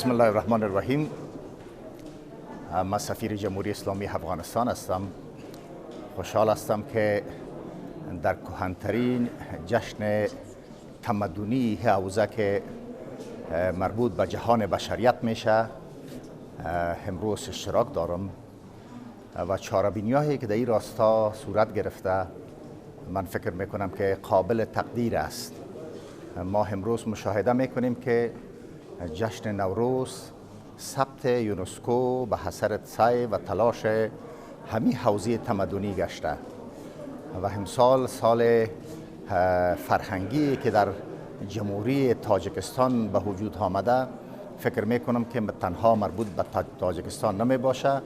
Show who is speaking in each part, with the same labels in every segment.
Speaker 1: بسم الله الرحمن الرحیم. من سفیر جمهوری اسلامی افغانستان هستم. خوشحال هستم که در کهن‌ترین جشن تمدنی حوزه که مربوط به جهان بشریت میشه امروز اشتراک دارم و چاره‌بینی‌هایی که در این راستا صورت گرفته من فکر میکنم که قابل تقدیر است. ما امروز مشاهده میکنیم که جشن نوروز ثبت یونسکو به حسرت سعی و تلاش همین حوزه تمدنی گشته و امسال سال فرهنگی که در جمهوری تاجیکستان به وجود آمده فکر میکنم که تنها مربوط به تاجیکستان نمی باشه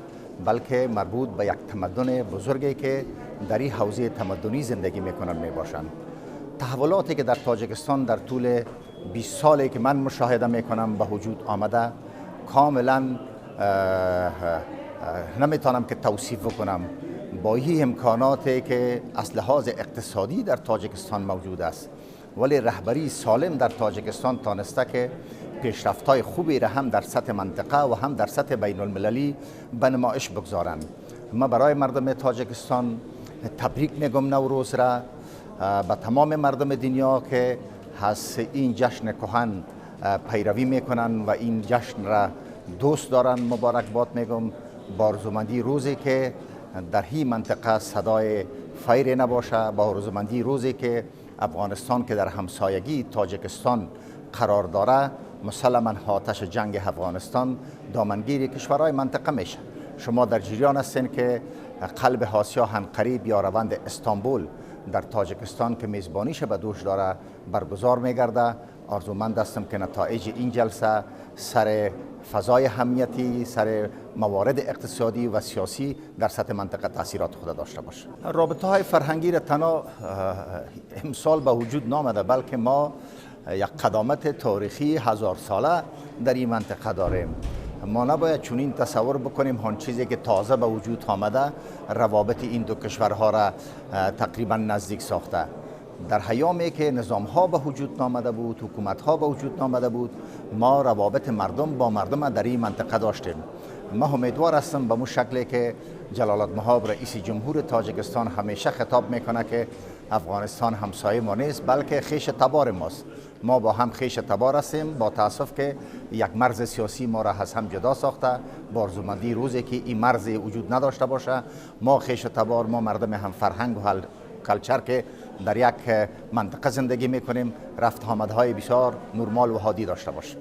Speaker 1: بلکه مربوط به یک تمدن بزرگی که در این حوزه تمدنی زندگی میکنن می باشند. تحولاتی که در تاجیکستان در طول 20 سالی که من مشاهده میکنم به وجود آمده کاملا نمیتونم که توصیف کنم با این امکاناتی که از لحاظ اقتصادی در تاجیکستان موجود است، ولی رهبری سالم در تاجیکستان تانسته که پیشرفت‌های خوبی را هم در سطح منطقه و هم در سطح بین المللی به نمایش بگذارند. ما برای مردم تاجیکستان تبریک میگم نوروز را، به تمام مردم دنیا که از این جشن کهن پیروی میکنن و این جشن را دوست دارن مبارکباد میگم. با آرزومندی روزی که در این منطقه صدای فیر نباشه، با آرزومندی روزی که افغانستان که در همسایگی تاجیکستان قرار داره مسلما آتش جنگ افغانستان دامنگیر کشورهای منطقه میشه. شما در جریان هستین که قلب آسیا عنقریب یا روند استانبول در تاجیکستان که میزبانیش به دوش داره برگزار میگرده. آرزومند هستم که نتایج این جلسه سر فضای امنیتی، سر موارد اقتصادی و سیاسی در سطح منطقه تاثیرات خود داشته باشه. رابطه های فرهنگی را تنها امسال به وجود نامده بلکه ما یک قدامت تاریخی 1000 ساله در این منطقه داریم. ما نباید چنین تصور بکنیم هر چیزی که تازه به وجود آمده روابط این دو کشورها را تقریبا نزدیک ساخته. در حیامی که نظام ها به وجود آمده بود، حکومت ها به وجود آمده بود، ما روابط مردم با مردم در این منطقه داشتیم. ما امیدوار هستم به مو شکلی که جلال المآب رئیس جمهور تاجیکستان همیشه خطاب میکنه که افغانستان همسایه ما نیست بلکه خویش تبار ماست. ما با هم خویش تبار هستیم. با تاسف که یک مرز سیاسی ما را از هم جدا ساخته. با آرزومندی روزی که این مرز وجود نداشته باشه ما خویش تبار، ما مردم هم فرهنگ و کلچر که در یک منطقه زندگی میکنیم رفت آمدهای بسیار نرمال و هادی داشته باشه.